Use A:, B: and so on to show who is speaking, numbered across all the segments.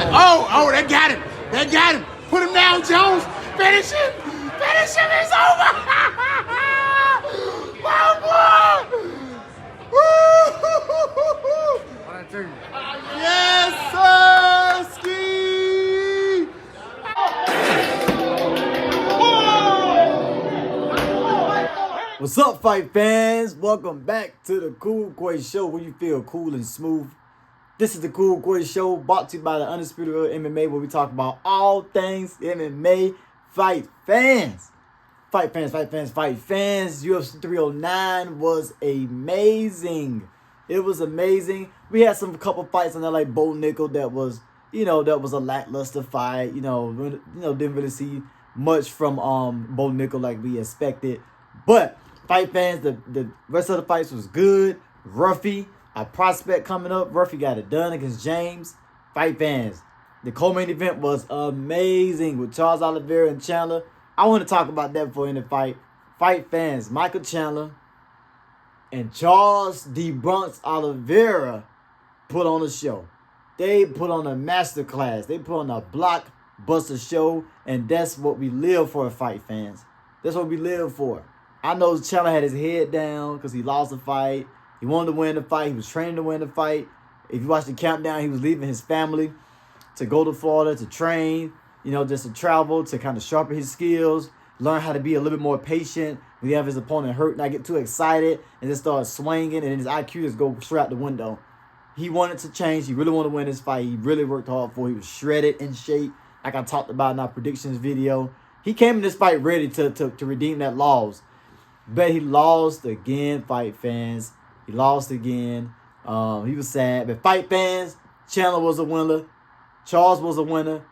A: Oh, they got him. They got him. Put him down, Jones. Finish him. Finish him. It's over. Oh, boy. Yes, sir. Ski.
B: What's up, fight fans? Welcome back to the Cool Quay Show, where you feel cool and smooth. This is the Cool Quay Show, brought to you by the Undisputed MMA, where we talk about all things MMA. Fight fans. Fight fans, fight fans, fight fans. UFC 309 was amazing. It was amazing. We had some couple fights on there, like Bo Nickel, that was a lackluster fight. Didn't really see much from Bo Nickel like we expected. But fight fans, the rest of the fights was good. Ruffy, our prospect coming up. Ruffy got it done against James. Fight fans, the co-main event was amazing with Charles Oliveira and Chandler. I want to talk about that before in the fight. Fight fans, Michael Chandler and Charles D. Bronx Oliveira put on a show. They put on a masterclass. They put on a blockbuster show, and that's what we live for, fight fans. That's what we live for. I know Chandler had his head down because he lost the fight. He wanted to win the fight. He was training to win the fight. If you watch the countdown, he was leaving his family to go to Florida to train, just to travel, to kind of sharpen his skills, learn how to be a little bit more patient when you have his opponent hurt, not get too excited and just start swinging, and his IQ just go straight out the window. He wanted to change. He really wanted to win this fight. He really worked hard for it. He was shredded in shape, like I talked about in our predictions video. He came in this fight ready to redeem that loss. But he lost again, fight fans. He lost again. He was sad. But fight fans, Chandler was a winner. Charles was a winner.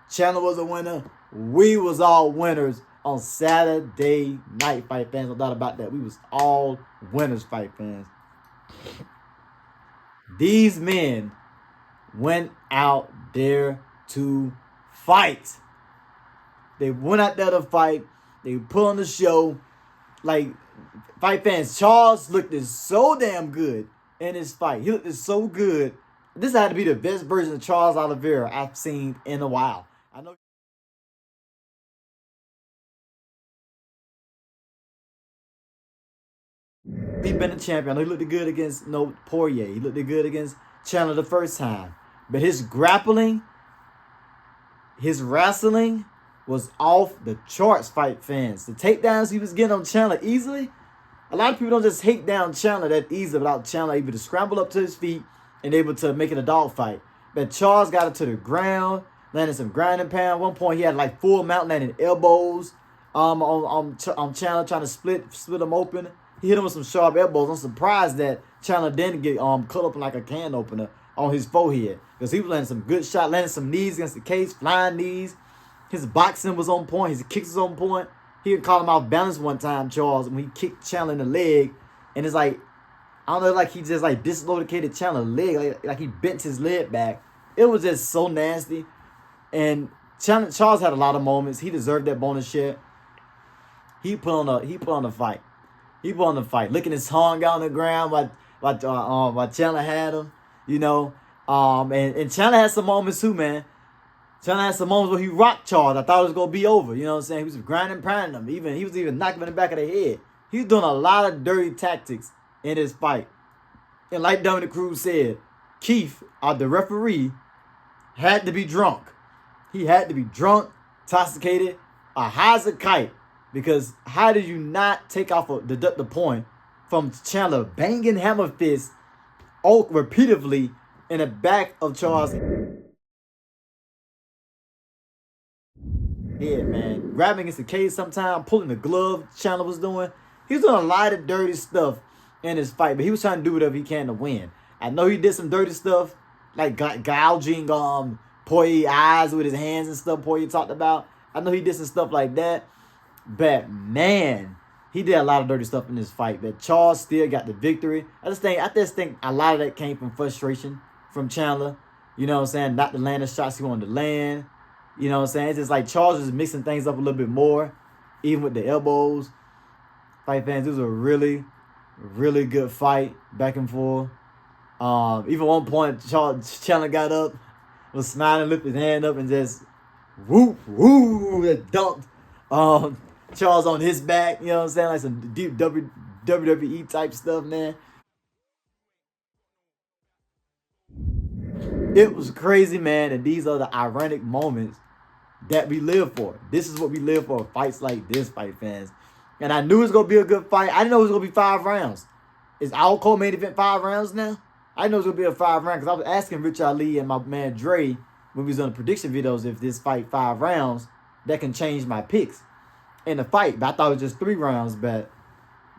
B: Chandler was a winner. We was all winners on Saturday night, fight fans. No doubt about that. We was all winners, fight fans. These men went out there to fight. They went out there to fight. They put on the show. Like, fight fans, Charles looked so damn good in his fight. He looked so good. This had to be the best version of Charles Oliveira I've seen in a while. I know he's been a champion. I know he looked good against Poirier. He looked good against Chandler the first time. But his grappling, his wrestling was off the charts, fight fans. The takedowns he was getting on Chandler easily. A lot of people don't just hate down Chandler that easy without Chandler able to scramble up to his feet and able to make it a dogfight. But Charles got it to the ground, landed some ground and pound. At one point, he had like full mountain landing elbows on Chandler, trying to split him open. He hit him with some sharp elbows. I'm surprised that Chandler didn't get cut open like a can opener on his forehead, because he was landing some good shots, landing some knees against the cage, flying knees. His boxing was on point. His kicks was on point. He had called him off balance one time, Charles, when he kicked Chandler in the leg. And it's like, I don't know, like he just like dislocated Chandler's leg. Like he bent his leg back. It was just so nasty. And Charles had a lot of moments. He deserved that bonus shit. He put on the fight. He put on the fight. Licking his tongue out on the ground while Chandler had him. And Chandler had some moments too, man. Chandler had some moments where he rocked Charles. I thought it was going to be over. You know what I'm saying? He was grinding, pounding him. He was even knocking him in the back of the head. He was doing a lot of dirty tactics in his fight. And like Dominic Cruz said, Keith, the referee, had to be drunk. He had to be drunk, intoxicated, high as a kite. Because how did you not take off deduct the point from Chandler banging hammer fists repeatedly in the back of Charles' head, man? Grabbing against the cage sometime, pulling the glove Chandler was doing. He was doing a lot of dirty stuff in his fight, but he was trying to do whatever he can to win. I know he did some dirty stuff, like gouging Poirier's eyes with his hands and stuff Poirier talked about. I know he did some stuff like that. But, man, he did a lot of dirty stuff in this fight. But Charles still got the victory. I just think a lot of that came from frustration from Chandler. You know what I'm saying? Not to land the shots he wanted to land. You know what I'm saying? It's just like Charles was mixing things up a little bit more, even with the elbows. Fight fans, it was a really, really good fight, back and forth. Even one point, Chandler got up was smiling, lifted his hand up, and just whoop, whoop, that dunked Charles on his back. You know what I'm saying? Like some deep WWE type stuff, man. It was crazy, man. And these are the ironic moments that we live for. This is what we live for. Fights like this, fight fans. And I knew it was going to be a good fight. I didn't know it was going to be 5 rounds. Is our co-main event 5 rounds now? I didn't know it was going to be a 5 round because I was asking Rich Ali and my man Dre when we was on the prediction videos if this fight 5 rounds, that can change my picks in the fight. But I thought it was just 3 rounds. But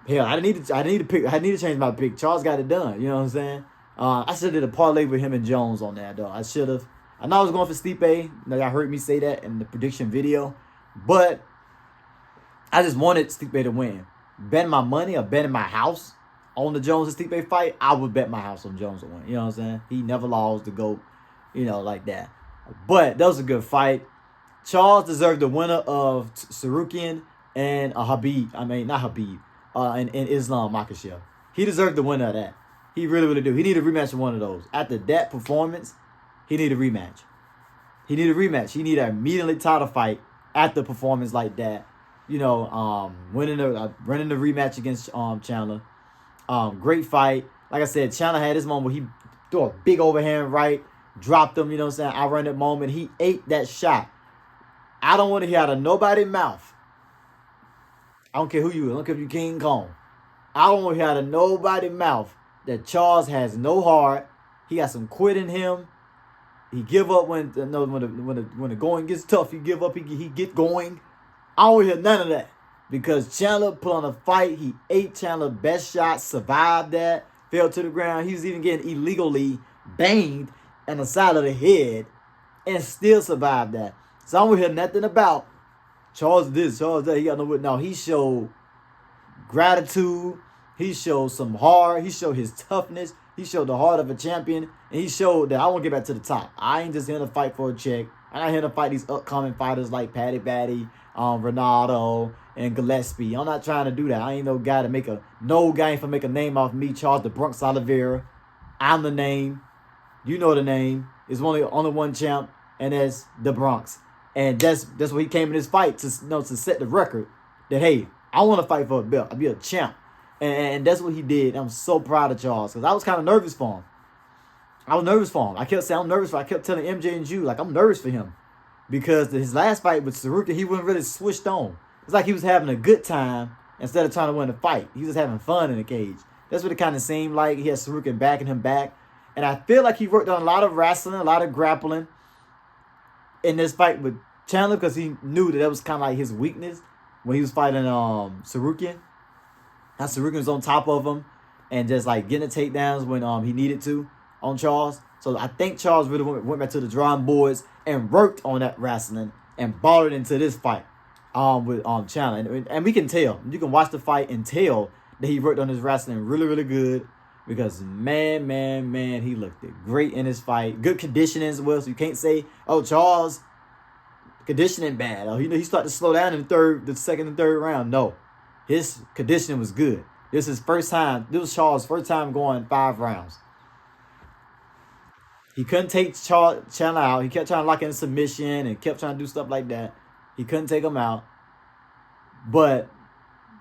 B: hell, I need to change my pick. Charles got it done. You know what I'm saying? I should have did a parlay with him and Jones on that though. I should have. I know I was going for Stipe. Y'all heard me say that in the prediction video. But I just wanted Stipe to win. Betting my money or betting my house on the Jones and Stipe fight, I would bet my house on Jones to win. You know what I'm saying? He never lost the GOAT, you know, like that. But that was a good fight. Charles deserved the winner of Sarukian and Habib. I mean, not Habib. And Islam Makhachev. He deserved the winner of that. He really, really do. He needed a rematch of one of those. After that performance, he needed a rematch. He needed a rematch. He needed an immediately title fight after performance like that. You know, running the rematch against Chandler. Great fight. Like I said, Chandler had his moment where he threw a big overhand right, dropped him, you know what I'm saying? I run that moment. He ate that shot. I don't want to hear out of nobody's mouth. I don't care who you is. I don't care if you King Kong. I don't want to hear out of nobody's mouth that Charles has no heart. He got some quit in him. He give up when the going gets tough. He give up. He get going. I don't hear none of that because Chandler put on a fight. He ate Chandler best shot, survived that, fell to the ground. He was even getting illegally banged on the side of the head and still survived that. So I don't hear nothing about Charles this, Charles that. He got no. He showed gratitude. He showed some heart. He showed his toughness. He showed the heart of a champion. And he showed that I want to get back to the top. I ain't just here to fight for a check. I'm not here to fight these upcoming fighters like Patty Batty, Ronaldo, and Gillespie. I'm not trying to do that. I ain't no guy to make a name off me, Charles the Bronx Oliveira. I'm the name. You know the name. It's only one champ, and that's the Bronx. And that's what he came in this fight to set the record that, hey, I want to fight for a belt. I'll be a champ. And that's what he did. I'm so proud of Charles because I was kind of nervous for him. I kept saying I'm nervous. I kept telling MJ and Jew, like, I'm nervous for him because his last fight with Sarukian, he wasn't really switched on. It's like he was having a good time instead of trying to win a fight. He was just having fun in the cage. That's what it kind of seemed like. He had Sarukian backing him back. And I feel like he worked on a lot of wrestling, a lot of grappling in this fight with Chandler because he knew that was kind of like his weakness when he was fighting Sarukian. Now Sarukian was on top of him and just like getting the takedowns when he needed to on Charles. So I think Charles really went back to the drawing boards and worked on that wrestling and brought it into this fight with Chandler. And we can tell. You can watch the fight and tell that he worked on his wrestling really, really good because man, he looked great in his fight. Good conditioning as well. So you can't say, oh, Charles conditioning bad. Oh, he started to slow down in the second and third round. No. His conditioning was good. This is first time. This was Charles' first time going 5 rounds. He couldn't take Chandler out. He kept trying to lock in a submission and kept trying to do stuff like that. He couldn't take him out. But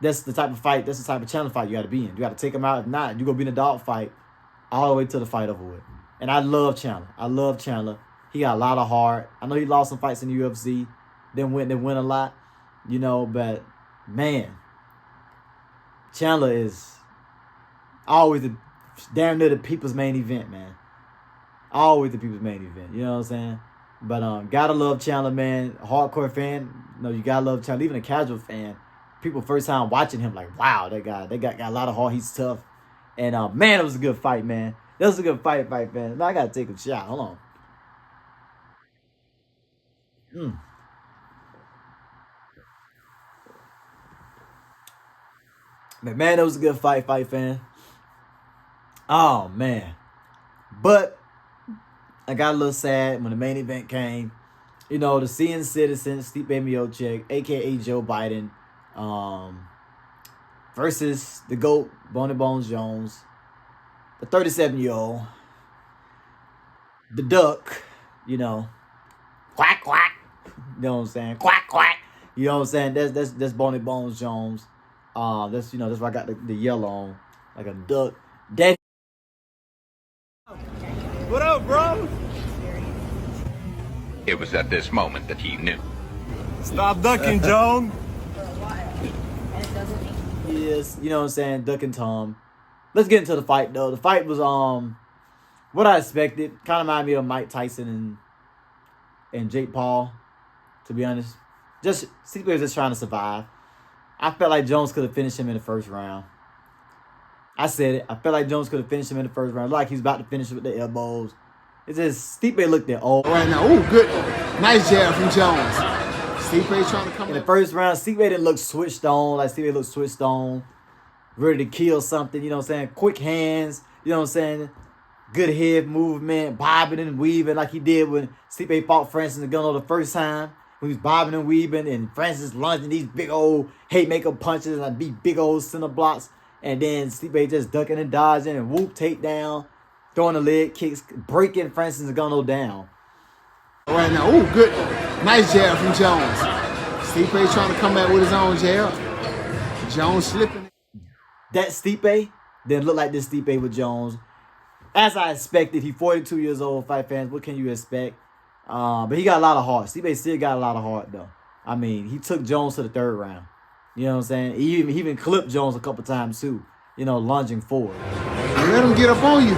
B: that's the type of fight. That's the type of Chandler fight you got to be in. You got to take him out. If not, you're going to be in a dog fight all the way to the fight over with. And I love Chandler. He got a lot of heart. I know he lost some fights in the UFC. Then win a lot. You know, but man, Chandler is always damn near the people's main event, man. Always the people's main event. You know what I'm saying? But gotta love Chandler, man. Hardcore fan, you gotta love Chandler. Even a casual fan, people first time watching him like, wow, that guy got a lot of heart. He's tough. And man, it was a good fight, man. That was a good fight, man. Now I gotta take a shot. Hold on. But man, it was a good fight, fan. Oh man. But I got a little sad when the main event came. You know, the seeing citizen, Stipe Miocic, aka Joe Biden, versus the GOAT, Boney Bones Jones, the 37-year-old, the Duck, you know, quack, quack. You know what I'm saying? Quack, quack. You know what I'm saying? That's Boney Bones Jones. That's why I got the yellow on, like a duck. That. What up, bro?
C: It was at this moment that he knew.
D: Stop ducking, Joan.
B: Yes, you know what I'm saying? Duck and Tom. Let's get into the fight though. The fight was what I expected. Kind of reminded me of Mike Tyson and Jake Paul, to be honest. Just Stipe was just trying to survive. I felt like Jones could have finished him in the first round. I said it. I felt like Jones could have finished him in the first round. Like he's about to finish with the elbows. It's just Stipe looked at old.
A: Right now, ooh, good. Nice jab from Jones. Stipe trying to come
B: in the first round. Stipe didn't look switched on. Like Stipe looked switched on, ready to kill something. You know what I'm saying? Quick hands. You know what I'm saying? Good head movement, bobbing and weaving like he did when Stipe fought Francis Ngannou the first time. When he was bobbing and weaving and Francis lunging these big old haymaker punches and these big old center blocks. And then Stipe just ducking and dodging and whoop, takedown, throwing the leg kicks, breaking Francis Ngannou down.
A: Right now, ooh, good. Nice jab from Jones. Stipe trying to come back with his own jab. Jones slipping.
B: That Stipe didn't look like this Stipe with Jones. As I expected, he's 42 years old, fight fans. What can you expect? But he got a lot of heart. Stipe still got a lot of heart, though. I mean, he took Jones to the third round. You know what I'm saying? He even clipped Jones a couple times, too. You know, lunging forward.
A: Let him get up on you.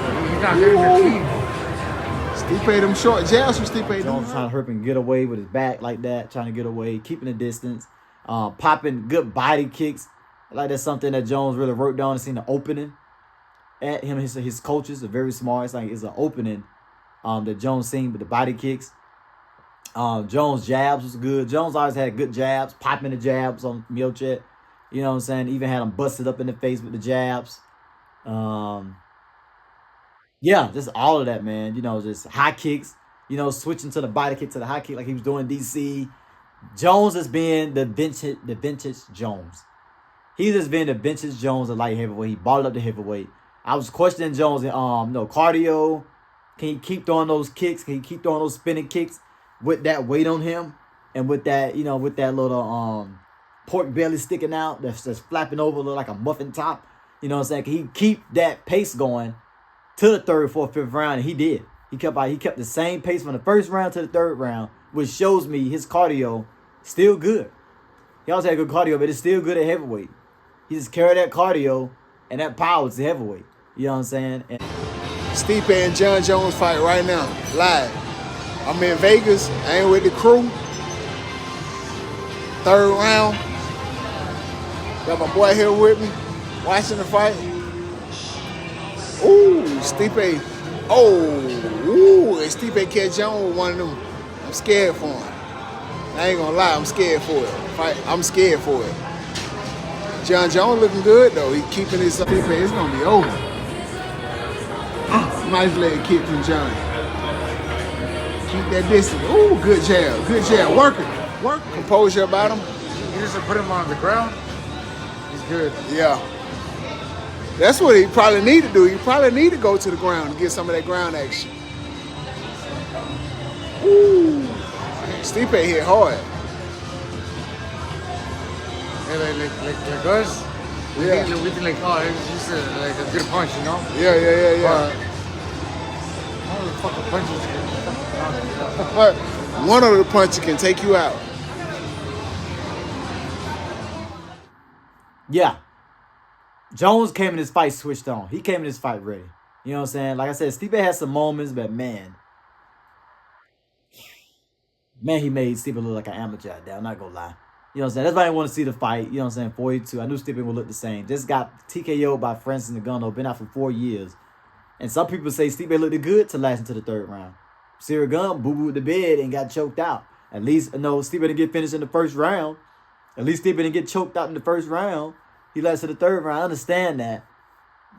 A: Stipe, them short jabs from Stipe.
B: Jones trying to hurt him get away with his back like that, trying to get away, keeping the distance, popping good body kicks. Like that's something that Jones really worked on and seen the opening at him. His coaches are very smart. It's like it's an opening that Jones seen with the body kicks. Jones' jabs was good. Jones always had good jabs, popping the jabs on Miocic. You know what I'm saying? Even had him busted up in the face with the jabs. Yeah, just all of that, man. You know, just high kicks. You know, switching to the body kick to the high kick like he was doing DC. Jones has been the vintage Jones. He's just been the vintage Jones of light heavyweight. He balled up the heavyweight. I was questioning Jones in cardio. Can he keep throwing those kicks? Can he keep throwing those spinning kicks with that weight on him? And with that, with that little pork belly sticking out that's flapping over like a muffin top. You know what I'm saying? Can he keep that pace going to the third, fourth, fifth round? And he did. He kept the same pace from the first round to the third round, which shows me his cardio still good. He also had good cardio, but it's still good at heavyweight. He just carried that cardio and that power to heavyweight. You know what I'm saying?
A: Stipe and John Jones fight right now, live. I'm in Vegas. I ain't with the crew. Third round. Got my boy here with me, watching the fight. Ooh, Stipe. And Stipe catch Jones with one of them. I'm scared for him. I ain't gonna lie, I'm scared for it. I'm scared for it. John Jones looking good though. He keeping his Stipe. It's gonna be over. Nice leg kick from John. Keep that distance. Ooh, good jab. Good jab. Working. Composure about him.
D: You just put him on the ground. He's good.
A: Yeah. That's what he probably need to do. He probably need to go to the ground and get some of that ground action. Ooh. Stipe hit hard.
D: Yeah, like us. We think like, oh, it's just like a good punch, you know?
A: Yeah.
D: All the fucking punches
A: But one of the punches can take you out.
B: Yeah. Jones came in this fight switched on. He came in this fight ready. You know what I'm saying? Like I said, Stipe had some moments, but man, he made Stipe look like an amateur out there. I'm not gonna lie. You know what I'm saying? That's why I didn't want to see the fight. You know what I'm saying? 42. I knew Stipe would look the same. Just got TKO'd by Francis Ngannou. Been out for 4 years. And some people say Stipe looked good to last into the third round. Cyril Gunn boo-booed the bed and got choked out. At least, Stipe didn't get finished in the first round. At least Stipe didn't get choked out in the first round. He lasted the third round. I understand that.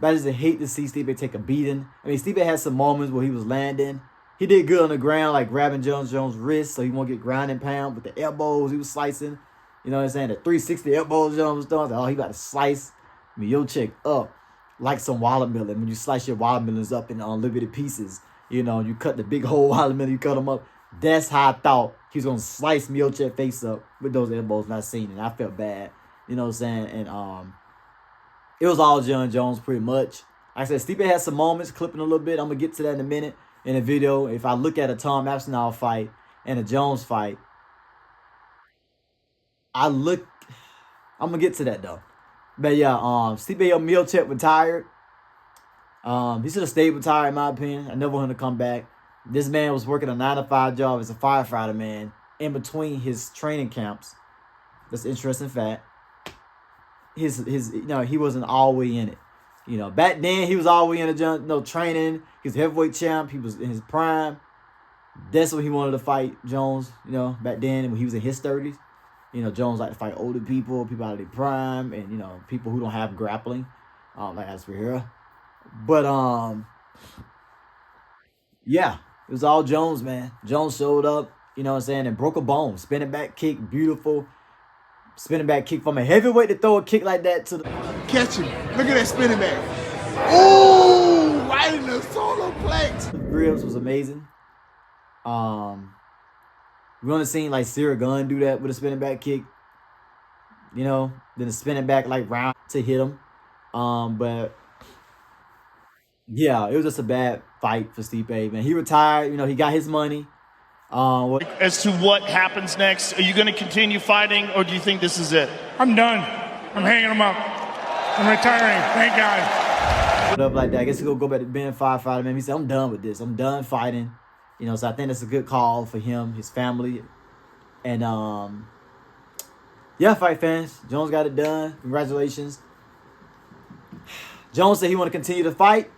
B: But I just hate to see Stipe take a beating. I mean, Stipe had some moments where he was landing. He did good on the ground, like grabbing Jones' wrist so he won't get ground and pound. With the elbows, he was slicing. You know what I'm saying? The 360 elbows Jones was throwing. He about to slice Miocic up like some watermelon. When you slice your watermelons up in unlimited pieces. You know, you cut the big hole out of him, you cut him up. That's how I thought he was gonna slice Miocic's face up with those elbows, and I seen it. I felt bad. You know what I'm saying? And it was all John Jones pretty much. Like I said, Stipe had some moments, clipping a little bit. I'm gonna get to that in a minute in the video. If I look at a Tom Aspinall fight and a Jones fight, I'm gonna get to that though. But yeah, Stipe Miocic retired. He should have stayed retired in my opinion. I never want him to come back. This man was working a 9-to-5 job as a firefighter, man, in between his training camps. That's an interesting fact. He wasn't all the way in it. You know, back then he was all the way in the training. He was heavyweight champ. He was in his prime. That's when he wanted to fight Jones. You know, back then when he was in his 30s. You know, Jones liked to fight older people out of their prime, and you know, people who don't have grappling, like Aspinal. But yeah, it was all Jones, man. Jones showed up, you know what I'm saying, and broke a bone. Spinning back kick, beautiful. Spinning back kick from a heavyweight to throw a kick like that to the...
A: Catch him. Look at that spinning back. Ooh, right in the solar plex.
B: The ribs was amazing. We only seen like Sarah Gunn do that with a spinning back kick. You know, then a spinning back like round to hit him. But yeah, it was just a bad fight for Stipe, man. He retired, you know, he got his money.
E: As to what happens next, are you going to continue fighting, or do you think this is it?
F: I'm done. I'm hanging them up. I'm retiring. Thank God.
B: Up like that. I guess he'll go back to being a firefighter, man. He said, I'm done with this. I'm done fighting. You know, so I think that's a good call for him, his family. And yeah, fight fans. Jones got it done. Congratulations. Jones said he want to continue to fight.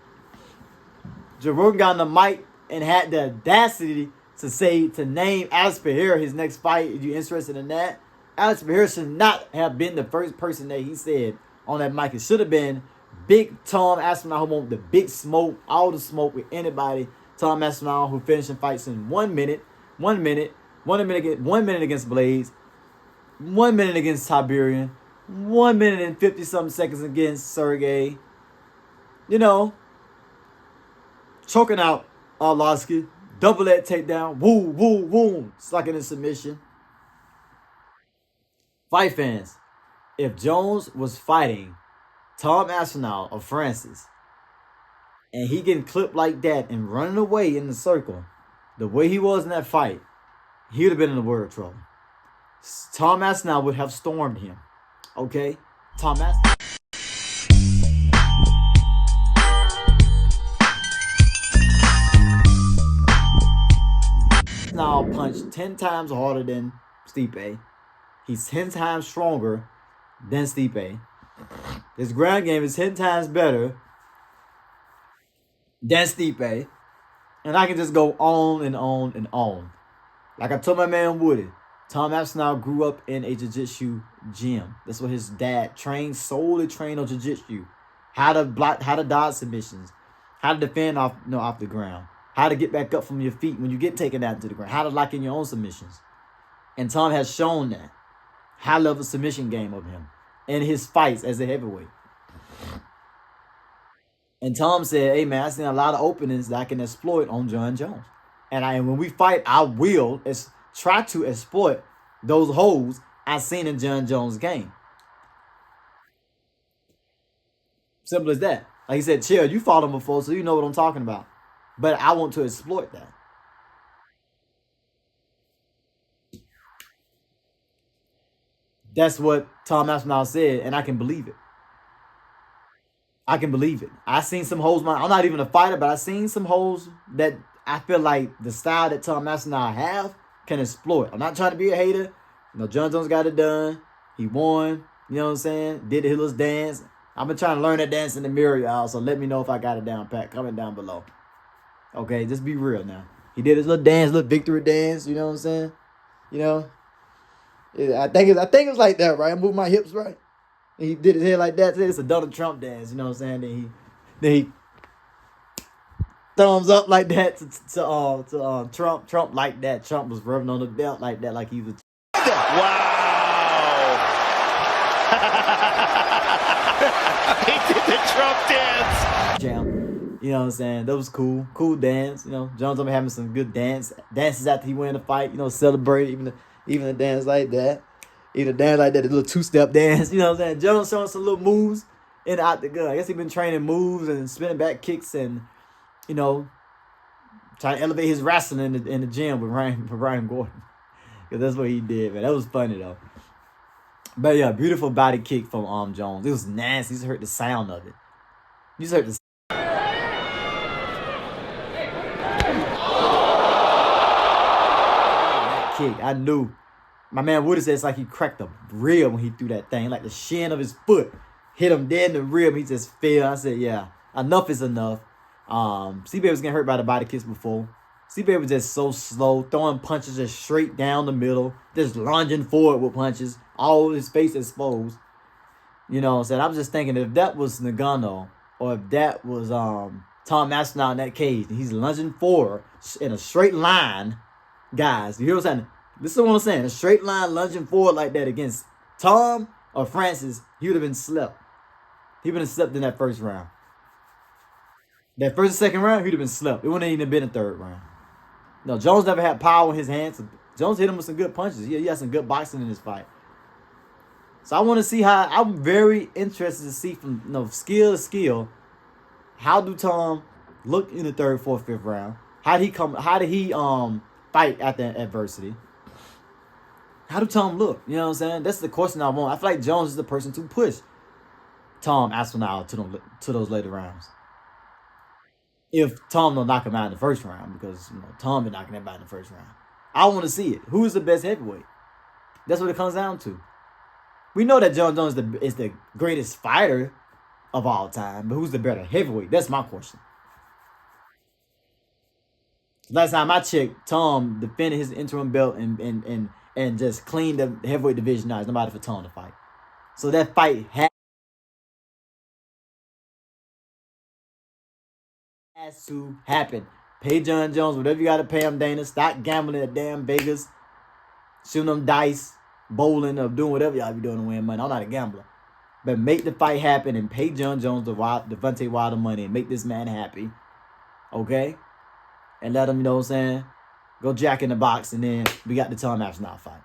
B: Joe Rogan got on the mic and had the audacity to name Alex Pereira his next fight. If you're interested in that, Alex Pereira should not have been the first person that he said on that mic. It should have been Big Tom Aspinall, who want the big smoke, all the smoke with anybody. Tom Aspinall, who finishing fights in 1 minute, 1 minute, 1 minute, 1 minute against Blaze, 1 minute against Tiberian, 1 minute and 50-something seconds against Sergey. You know, choking out Arlovsky, double that takedown, woo, woo, woo, sucking in submission. Fight fans, if Jones was fighting Tom Aspinall or Francis, and he getting clipped like that and running away in the circle, the way he was in that fight, he would have been in the world trouble. Tom Aspinall would have stormed him. Okay? Tom Aspinall. Aspinall punched 10 times harder than Stipe. He's 10 times stronger than Stipe. His ground game is 10 times better than Stipe. And I can just go on and on and on. Like I told my man Woody, Tom Aspinall grew up in a jiu-jitsu gym. That's what his dad solely trained on jiu-jitsu. How to block, how to dodge submissions, how to defend off the ground, how to get back up from your feet when you get taken down to the ground, how to lock in your own submissions. And Tom has shown that high-level submission game of him in his fights as a heavyweight. And Tom said, hey, man, I've seen a lot of openings that I can exploit on John Jones. And when we fight, I will try to exploit those holes I've seen in John Jones' game. Simple as that. Like he said, Chill, you fought him before, so you know what I'm talking about. But I want to exploit that. That's what Tom Aspinall said, and I can believe it. I can believe it. I seen some holes. I'm not even a fighter, but I seen some holes that I feel like the style that Tom Aspinall have can exploit. I'm not trying to be a hater. You know, John Jones got it done. He won. You know what I'm saying? Did the Hiller's dance. I've been trying to learn that dance in the mirror, y'all. So let me know if I got it down pat. Comment down below. Okay, just be real now. He did his little dance, little victory dance. You know what I'm saying? You know. I think it was like that, right? I moved my hips right. And he did his head like that. It's a Donald Trump dance, you know what I'm saying? Then he thumbs up like that to Trump. Trump like that. Trump was rubbing on the belt like that, like he was.
E: Wow! He did the Trump dance.
B: Jam. You know what I'm saying? That was cool. Cool dance. You know, Jones been having some good dances after he win the fight. You know, celebrate even a dance like that. Even a dance like that, a little two-step dance. You know what I'm saying? Jones showing some little moves in the octagon. I guess he been training moves and spinning back kicks and, you know, trying to elevate his wrestling in the gym with Ryan Gordon. Because that's what he did, man. That was funny, though. But, yeah, beautiful body kick from Jones. It was nasty. You just heard the sound of it. You just heard the kick. I knew. My man Woody said it's like he cracked a rib when he threw that thing. Like the shin of his foot hit him dead in the rib. He just fell. I said, yeah, enough is enough. C-Baby was getting hurt by the body kicks before. C-Baby was just so slow, throwing punches just straight down the middle, just lunging forward with punches, all his face exposed. You know what I'm saying? I was just thinking if that was Nagano or if that was Tom Aspinal in that cage, and he's lunging forward in a straight line, guys, you hear what I'm saying? Listen to what I'm saying. A straight line lunging forward like that against Tom or Francis, he would have been slept. He would have slept in that first round. That first and second round, he'd have been slept. It wouldn't even been a third round. No, Jones never had power in his hands. Jones hit him with some good punches. He had some good boxing in this fight. So I want to see how. I'm very interested to see from skill to skill. How do Tom look in the third, fourth, fifth round? How did he fight after adversity? How do Tom look? You know what I'm saying? That's the question I want. I feel like Jones is the person to push Tom Aspinall to those later rounds. If Tom don't knock him out in the first round, because Tom been knocking him out in the first round. I want to see it. Who is the best heavyweight? That's what it comes down to. We know that John Jones is the greatest fighter of all time, but who's the better heavyweight? That's my question. Last time I checked, Tom defended his interim belt and just cleaned the heavyweight division out. There's nobody for Tom to fight. So that fight has to happen. Pay John Jones whatever you got to pay him, Dana. Stop gambling at damn Vegas. Shooting them dice, bowling, or doing whatever y'all be doing to win money. I'm not a gambler. But make the fight happen and pay John Jones the Devontae Wilder money and make this man happy. Okay? And let him, you know what I'm saying, go Jack in the Box, and then we got the Tom Aspinall fight.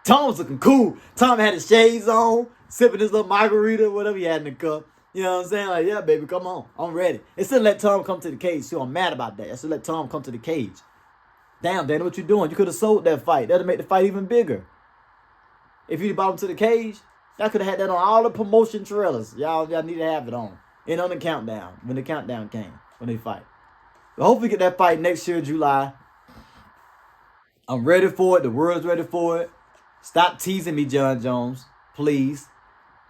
B: Tom was looking cool. Tom had his shades on, sipping his little margarita, whatever he had in the cup. You know what I'm saying? Like, yeah, baby, come on. I'm ready. Instead of let Tom come to the cage, too, I'm mad about that. I should let Tom come to the cage. Damn, Dana, what you doing? You could have sold that fight. That'd make the fight even bigger. If you brought him to the cage, that could have had that on all the promotion trailers. Y'all need to have it on. And on the countdown, when the countdown came, when they fight. But hopefully get that fight next year, July. I'm ready for it. The world's ready for it. Stop teasing me, John Jones. Please.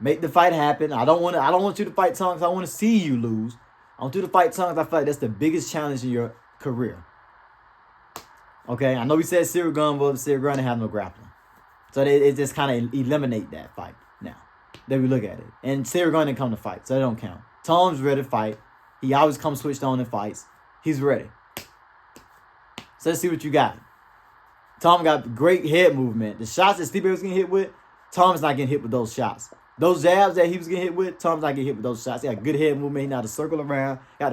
B: Make the fight happen. I don't want you to fight Tom because I want to see you lose. I want you to fight Tom because I feel like that's the biggest challenge in your career. Okay? I know we said Cyril Gunn, but Cyril Gunn didn't have no grappling. So it just kind of eliminate that fight now that we look at it. And Cyril Gunn didn't come to fight, so that don't count. Tom's ready to fight. He always comes switched on in fights. He's ready. So let's see what you got. Tom got great head movement. The shots that Stipe was getting hit with, Tom's not getting hit with those shots. Those jabs that he was getting hit with, Tom's not getting hit with those shots. He got good head movement. He know how to circle around. He got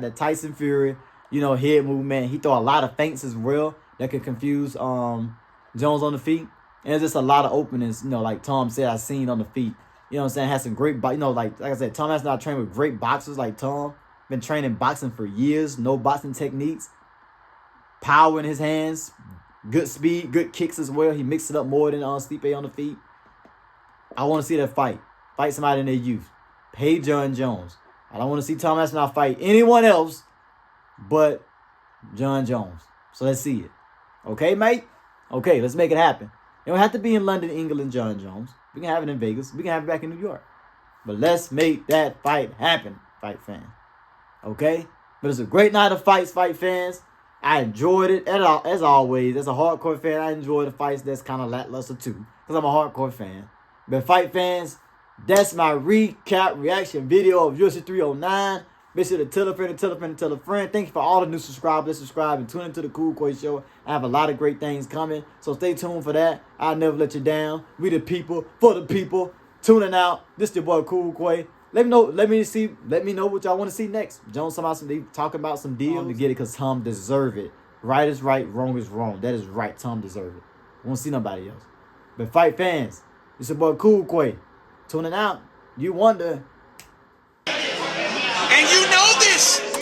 B: that Tyson Fury, head movement. He throw a lot of feints as well that could confuse Jones on the feet. And there's just a lot of openings, like Tom said, I seen on the feet. You know what I'm saying? Has some great, like I said, Tom has not trained with great boxers like Tom. Been training boxing for years. No boxing techniques. Power in his hands. Good speed. Good kicks as well. He mixed it up more than Stipe on the feet. I want to see that fight. Fight somebody in their youth. Pay John Jones. I don't want to see Tom Aspinall fight anyone else but John Jones. So let's see it. Okay, mate? Okay, let's make it happen. It don't have to be in London, England, John Jones. We can have it in Vegas. We can have it back in New York. But let's make that fight happen, fight fans. Okay? But it's a great night of fights, fight fans. I enjoyed it. As always, as a hardcore fan, I enjoy the fights that's kind of lackluster too. Because I'm a hardcore fan. But fight fans, that's my recap reaction video of UFC 309. Make sure to tell a friend, and tell a friend, and tell a friend. Thank you for all the new subscribers that subscribe and tune into the Cool Quay Show. I have a lot of great things coming, so stay tuned for that. I'll never let you down. We the people, for the people. Tuning out. This your boy Cool Quay. Let me know. Let me know what y'all want to see next. Jones talking about some deal to get it because Tom deserve it. Right is right, wrong is wrong. That is right. Tom deserve it. I won't see nobody else. But fight fans, it's your boy Cool Quay. Tuning out. You wonder.
G: And you know this.